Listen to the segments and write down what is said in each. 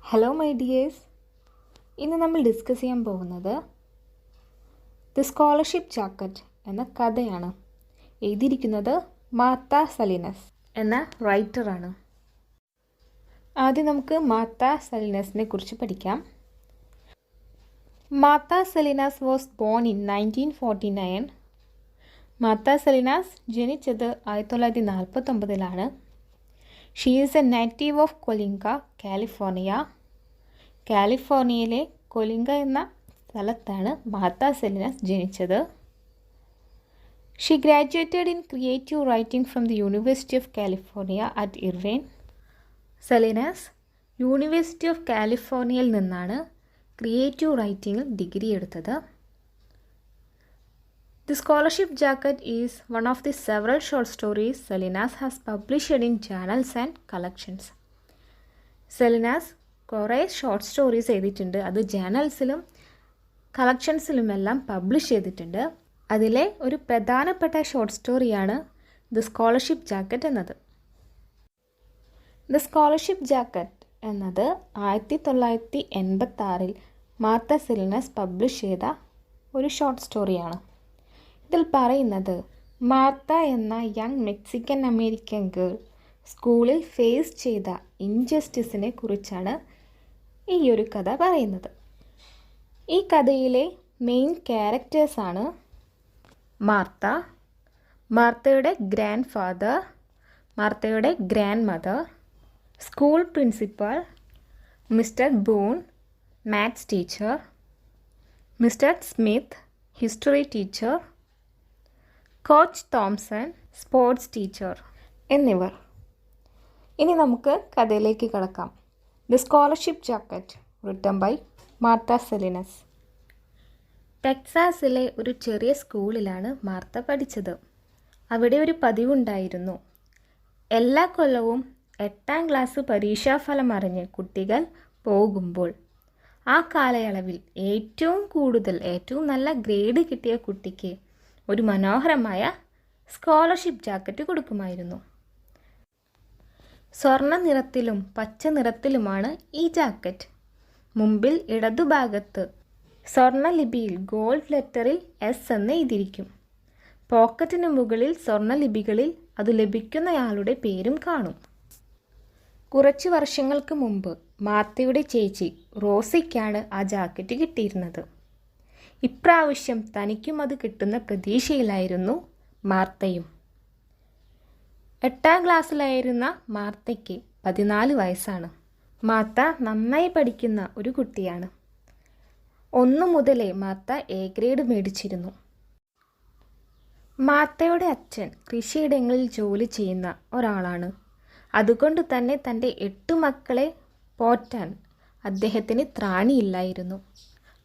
Hello my dears, ഇന്ന് നമ്മൾ discuss ചെയ്യാൻ പോകുന്നത് ദി സ്കോളർഷിപ്പ് ജാക്കറ്റ് എന്ന കഥയാണ്. എഴുതിയിരിക്കുന്നത് മാർത്ത സലീനസ് എന്ന റൈറ്ററാണ്. ആദ്യം നമുക്ക് മാർത്ത സലീനസിനെ കുറിച്ച് പഠിക്കാം. Martha Salinas was born in 1949. Martha Salinas ജനിച്ചത് 1949. She is a native of Coalinga, California. കാലിഫോർണിയയിലെ കൊലിങ്ക എന്ന സ്ഥലത്താണ് മാർത്ത സലീനസ് ജനിച്ചത്. She graduated in creative writing from the university of California at Irvine. Salinas university of കാലിഫോർണിയയിൽ നിന്നാണ് creative റൈറ്റിംഗിൽ degree എടുത്തത്. The Scholarship Jacket is one of the several short stories Salinas has published in journals and collections. Salinas കുറേ short stories എഴുതിയിട്ടുണ്ട്. അത് ജേണൽസിലും കളക്ഷൻസിലുമെല്ലാം publish ചെയ്തിട്ടുണ്ട്. അതിലെ ഒരു പ്രധാനപ്പെട്ട ഷോർട്ട് സ്റ്റോറിയാണ് ദ സ്കോളർഷിപ്പ് ജാക്കറ്റ് എന്നത്. ദ സ്കോളർഷിപ്പ് ജാക്കറ്റ് എന്നത് 1986 മാർത്ത സലീനസ് പബ്ലിഷ് ചെയ്ത ഒരു ഷോർട്ട് സ്റ്റോറിയാണ്. ഇതിൽ പറയുന്നത് മാർത്ത എന്ന യങ് മെക്സിക്കൻ അമേരിക്കൻ ഗേൾ സ്കൂളിൽ ഫേസ് ചെയ്ത ഇൻജസ്റ്റിസിനെ കുറിച്ചാണ് ഈ ഒരു കഥ പറയുന്നത്. ഈ കഥയിലെ മെയിൻ ക്യാരക്ടേഴ്സാണ് മാർത്ത, മാർത്തയുടെ ഗ്രാൻഡ് ഫാദർ, മാർത്തയുടെ grandmother, school principal mister Boone, maths teacher, mister Smith, history teacher, coach Thompson, sports teacher എന്നിവർ. ഇനി നമുക്ക് കഥയിലേക്ക് കടക്കാം. The scholarship jacket written by Martha Salinas. ടെക്സാസിലെ ഒരു ചെറിയ സ്കൂളിലാണ് മാർത്ത പഠിച്ചത്. അവിടെ ഒരു പതിവുണ്ടായിരുന്നു. എല്ലാ കൊല്ലവും 8ാം ക്ലാസ് പരീക്ഷാഫലം അറിഞ്ഞ് കുട്ടികൾ പോകുമ്പോൾ ആ കാലയളവിൽ ഏറ്റവും നല്ല ഗ്രേഡ് കിട്ടിയ കുട്ടിക്ക് ഒരു മനോഹരമായ സ്കോളർഷിപ്പ് ജാക്കറ്റ് കൊടുക്കുമായിരുന്നു. സ്വർണ്ണ നിറത്തിലും പച്ച നിറത്തിലുമാണ് ഈ ജാക്കറ്റ്. മുമ്പിൽ ഇടതുഭാഗത്ത് സ്വർണ്ണ ലിപിയിൽ ഗോൾഡ് ലെറ്ററിൽ എസ് എന്ന് എഴുതിയിരിക്കും. പോക്കറ്റിന് മുകളിൽ സ്വർണ്ണ ലിപികളിൽ അത് ലഭിക്കുന്നയാളുടെ പേരും കാണും. കുറച്ച് വർഷങ്ങൾക്ക് മുമ്പ് മാർത്തയുടെ ചേച്ചി റോസിക്കാണ് ആ ജാക്കറ്റ് കിട്ടിയിരുന്നത്. ഇപ്രാവശ്യം തനിക്കും അത് കിട്ടുന്ന പ്രതീക്ഷയിലായിരുന്നു മാർത്തയും. 8ാം ക്ലാസ്സിലായിരുന്ന മാർത്തയ്ക്ക് 14 വയസ്സാണ്. മാർത്ത നന്നായി പഠിക്കുന്ന ഒരു കുട്ടിയാണ്. 1 മുതലേ മാർത്ത എ ഗ്രേഡ് മേടിച്ചിരുന്നു. മാർത്തയുടെ അച്ഛൻ കൃഷിയിടങ്ങളിൽ ജോലി ചെയ്യുന്ന ഒരാളാണ്. അതുകൊണ്ട് തന്നെ തൻ്റെ 8 മക്കളെ പോറ്റാൻ അദ്ദേഹത്തിന് ത്രാണിയില്ലായിരുന്നു.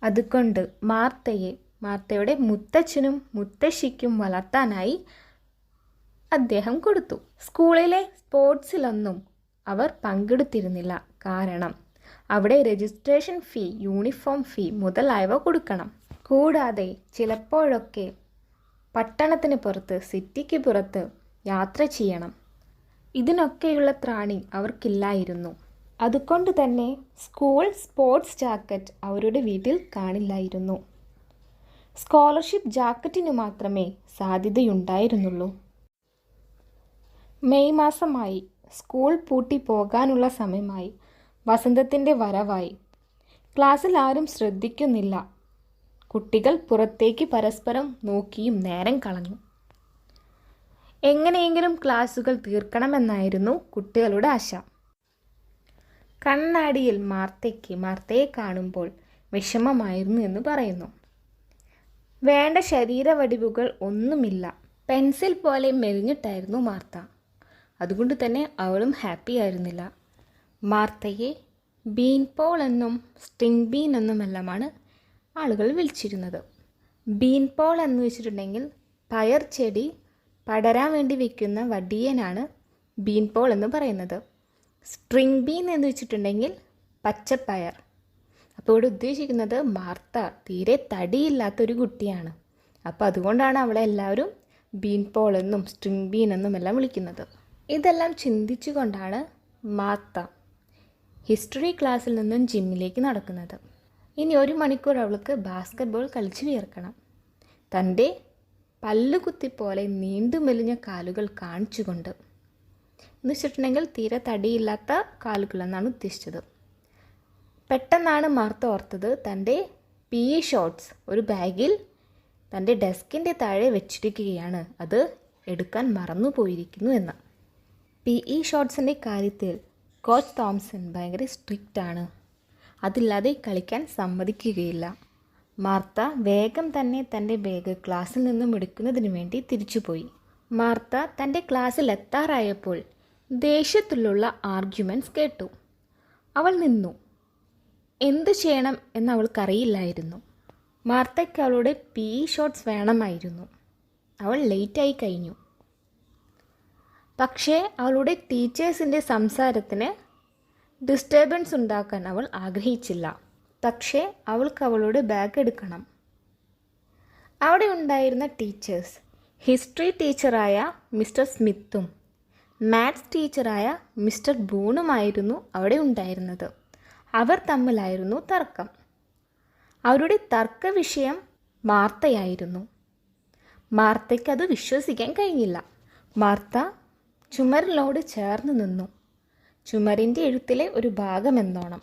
അതുകൊണ്ട് മാർത്തയുടെ മുത്തച്ഛനും മുത്തശ്ശിക്കും വളർത്താനായി അദ്ദേഹം കൊടുത്തു. സ്കൂളിലെ സ്പോർട്സിലൊന്നും അവർ പങ്കെടുത്തിരുന്നില്ല. കാരണം അവിടെ രജിസ്ട്രേഷൻ ഫീ, യൂണിഫോം ഫീ മുതലായവ കൊടുക്കണം. കൂടാതെ ചിലപ്പോഴൊക്കെ പട്ടണത്തിന് പുറത്ത്, സിറ്റിക്ക് പുറത്ത് യാത്ര ചെയ്യണം. ഇതിനൊക്കെയുള്ള ത്രാണി അവർക്കില്ലായിരുന്നു. അതുകൊണ്ട് തന്നെ സ്കൂൾ സ്പോർട്സ് ജാക്കറ്റ് അവരുടെ വീട്ടിൽ കാണില്ലായിരുന്നു. സ്കോളർഷിപ്പ് ജാക്കറ്റിന് മാത്രമേ സാധ്യതയുണ്ടായിരുന്നുള്ളൂ. മെയ് മാസമായി, സ്കൂൾ പൂട്ടി പോകാനുള്ള സമയമായി, വസന്തത്തിൻ്റെ വരവായി. ക്ലാസ്സിൽ ആരും ശ്രദ്ധിക്കുന്നില്ല. കുട്ടികൾ പുറത്തേക്ക് പരസ്പരം നോക്കിയും നേരം കളഞ്ഞു. എങ്ങനെയെങ്കിലും ക്ലാസ്സുകൾ തീർക്കണമെന്നായിരുന്നു കുട്ടികളുടെ ആശ. കണ്ണാടിയിൽ മാർത്തയെ കാണുമ്പോൾ വിഷമമായിരുന്നു എന്ന് പറയുന്നു. വേണ്ട ശരീരവടിവുകൾ ഒന്നുമില്ല. പെൻസിൽ പോലെ മെലിഞ്ഞിട്ടായിരുന്നു മാർത്ത. അതുകൊണ്ട് തന്നെ അവളും ഹാപ്പി ആയിരുന്നില്ല. മാർത്തയെ ബീൻ പോൾ എന്നും സ്ട്രിംഗ് ബീൻ എന്നുമെല്ലാമാണ് ആളുകൾ വിളിച്ചിരുന്നത്. ബീൻ പോൾ എന്ന് വെച്ചിട്ടുണ്ടെങ്കിൽ പയർ ചെടി പടരാൻ വേണ്ടി വയ്ക്കുന്ന വടിയനാണ് ബീൻ പോൾ എന്ന് പറയുന്നത്. സ്ട്രിംഗ് ബീൻ എന്ന് വെച്ചിട്ടുണ്ടെങ്കിൽ പച്ചപ്പയർ. അപ്പോൾ ഇവിടെ ഉദ്ദേശിക്കുന്നത് മാർത്ത തീരെ തടിയില്ലാത്തൊരു കുട്ടിയാണ്. അപ്പോൾ അതുകൊണ്ടാണ് അവളെ എല്ലാവരും ബീൻ പോൾ എന്നും സ്ട്രിംഗ് ബീൻ എന്നും എല്ലാം വിളിക്കുന്നത്. ഇതെല്ലാം ചിന്തിച്ചുകൊണ്ടാണ് മാർത്ത ഹിസ്റ്ററി ക്ലാസ്സിൽ നിന്നും ജിമ്മിലേക്ക് നടക്കുന്നത്. ഇനി 1 മണിക്കൂർ അവൾക്ക് ബാസ്കറ്റ് ബോൾ കളിച്ച് വിയർക്കണം. തൻ്റെ പല്ലുകുത്തിപ്പോലെ നീണ്ടു മെലിഞ്ഞ കാലുകൾ കാണിച്ചുകൊണ്ട്, എന്ന് വെച്ചിട്ടുണ്ടെങ്കിൽ തീരെ തടിയില്ലാത്ത കാലുകളെന്നാണ് ഉദ്ദേശിച്ചത്. പെട്ടെന്നാണ് മാർത്ത ഓർത്തത് തൻ്റെ PE ഷോർട്സ് ഒരു ബാഗിൽ തൻ്റെ ഡെസ്കിൻ്റെ താഴെ വെച്ചിരിക്കുകയാണ്, അത് എടുക്കാൻ മറന്നുപോയിരിക്കുന്നു എന്ന്. PE ഷോർട്സിൻ്റെ കാര്യത്തിൽ കോച്ച് തോംസൺ ഭയങ്കര സ്ട്രിക്റ്റാണ്. അതില്ലാതെ കളിക്കാൻ സമ്മതിക്കുകയില്ല. മാർത്ത വേഗം തന്നെ തൻ്റെ ബാഗ് ക്ലാസ്സിൽ നിന്നും എടുക്കുന്നതിന് വേണ്ടി തിരിച്ചുപോയി. മാർത്ത തൻ്റെ ക്ലാസ്സിൽ എത്താറായപ്പോൾ ദേഷ്യത്തിലുള്ള ആർഗ്യുമെൻറ്റ്സ് കേട്ടു. അവൾ നിന്നു. എന്തു ചെയ്യണം എന്നവൾക്കറിയില്ലായിരുന്നു. മാർത്തയ്ക്ക് അവളുടെ PE ഷോർട്സ് വേണമായിരുന്നു. അവൾ ലേറ്റായി കഴിഞ്ഞു. പക്ഷേ അവളുടെ ടീച്ചേഴ്സിൻ്റെ സംസാരത്തിന് ഡിസ്റ്റർബൻസ് ഉണ്ടാക്കാൻ അവൾ ആഗ്രഹിച്ചില്ല. പക്ഷേ അവൾക്ക് അവളുടെ ബാഗ് എടുക്കണം. അവിടെ ഉണ്ടായിരുന്ന ടീച്ചേഴ്സ് ഹിസ്റ്ററി ടീച്ചറായ മിസ്റ്റർ സ്മിത്തും മാത്സ് ടീച്ചറായ മിസ്റ്റർ ബൂണുമായിരുന്നു അവിടെ ഉണ്ടായിരുന്നത്. അവർ തമ്മിലായിരുന്നു തർക്കം. അവരുടെ തർക്ക വിഷയം മാർത്തയായിരുന്നു. മാർത്തയ്ക്കത് വിശ്വസിക്കാൻ കഴിഞ്ഞില്ല. മാർത്ത ചുമരിനോട് ചേർന്ന് നിന്നു, ചുമരിൻ്റെ എഴുത്തിലെ ഒരു ഭാഗമെന്നോണം.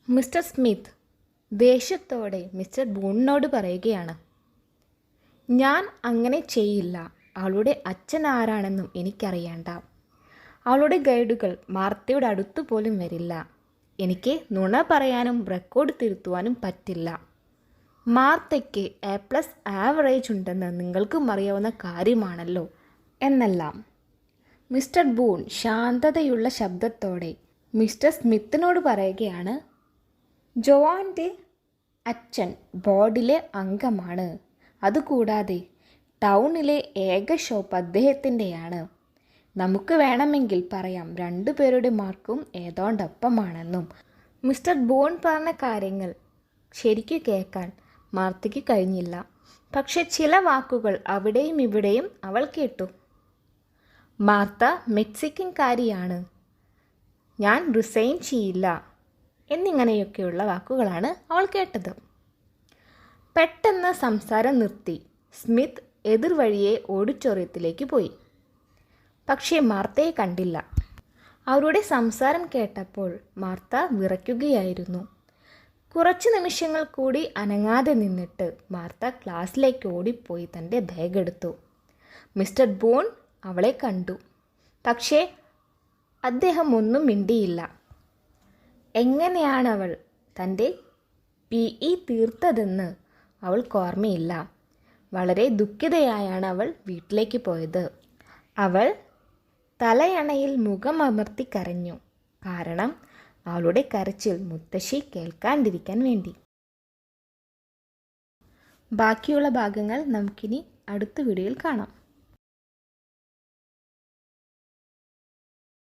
മിസ്റ്റർ സ്മിത്ത് ദേഷ്യത്തോടെ മിസ്റ്റർ ബൂണിനോട് പറയുകയാണ്, ഞാൻ അങ്ങനെ ചെയ്യില്ല. അവളുടെ അച്ഛൻ ആരാണെന്നും എനിക്കറിയണ്ട. അവളുടെ ഗൈഡുകൾ മാർത്തയുടെ അടുത്തു പോലും വരില്ല. എനിക്ക് നുണ പറയാനും റെക്കോർഡ് തിരുത്തുവാനും പറ്റില്ല. മാർത്തയ്ക്ക് A+ ആവറേജ് ഉണ്ടെന്ന് നിങ്ങൾക്കും അറിയാവുന്ന കാര്യമാണല്ലോ എന്നെല്ലാം. മിസ്റ്റർ ബൂൺ ശാന്തതയുള്ള ശബ്ദത്തോടെ മിസ്റ്റർ സ്മിത്തിനോട് പറയുകയാണ്, ജോവാൻ്റെ അച്ഛൻ ബോർഡിലെ അംഗമാണ്. അതുകൂടാതെ ടൗണിലെ ഏക ഷോപ്പ് അദ്ദേഹത്തിൻ്റെയാണ്. നമുക്ക് വേണമെങ്കിൽ പറയാം 2 പേരുടെ മാർക്കും ഏതോണ്ടൊപ്പമാണെന്നും. മിസ്റ്റർ ബോൺ പറഞ്ഞ കാര്യങ്ങൾ ശരിക്കു കേൾക്കാൻ മാർത്തയ്ക്ക് കഴിഞ്ഞില്ല. പക്ഷെ ചില വാക്കുകൾ അവിടെയും ഇവിടെയും അവൾ കേട്ടു. മാർത്ത മെക്സിക്കൻകാരിയാണ്, ഞാൻ റിസൈൻ ചെയ്യില്ല എന്നിങ്ങനെയൊക്കെയുള്ള വാക്കുകളാണ് അവൾ കേട്ടത്. പെട്ടെന്ന് സംസാരം നിർത്തി സ്മിത്ത് എതിർവഴിയെ ഓഡിറ്റോറിയത്തിലേക്ക് പോയി. പക്ഷേ മാർത്തയെ കണ്ടില്ല. അവരുടെ സംസാരം കേട്ടപ്പോൾ മാർത്ത വിറയ്ക്കുകയായിരുന്നു. കുറച്ച് നിമിഷങ്ങൾ കൂടി അനങ്ങാതെ നിന്നിട്ട് മാർത്ത ക്ലാസ്സിലേക്ക് ഓടിപ്പോയി തൻ്റെ ബാഗ് എടുത്തു. മിസ്റ്റർ ബോൺ അവളെ കണ്ടു. പക്ഷേ അദ്ദേഹം ഒന്നും മിണ്ടിയില്ല. എങ്ങനെയാണ് അവൾ തൻ്റെ PE തീർത്തതെന്ന് അവൾക്ക് ഓർമ്മയില്ല. വളരെ ദുഃഖിതയായാണ് അവൾ വീട്ടിലേക്ക് പോയത്. അവൾ തലയണയിൽ മുഖമമർത്തി കരഞ്ഞു. കാരണം അവളുടെ കരച്ചിൽ മുത്തശ്ശി കേൾക്കാണ്ടിരിക്കാൻ വേണ്ടി. ബാക്കിയുള്ള ഭാഗങ്ങൾ നമുക്കിനി അടുത്ത വീഡിയോയിൽ കാണാം.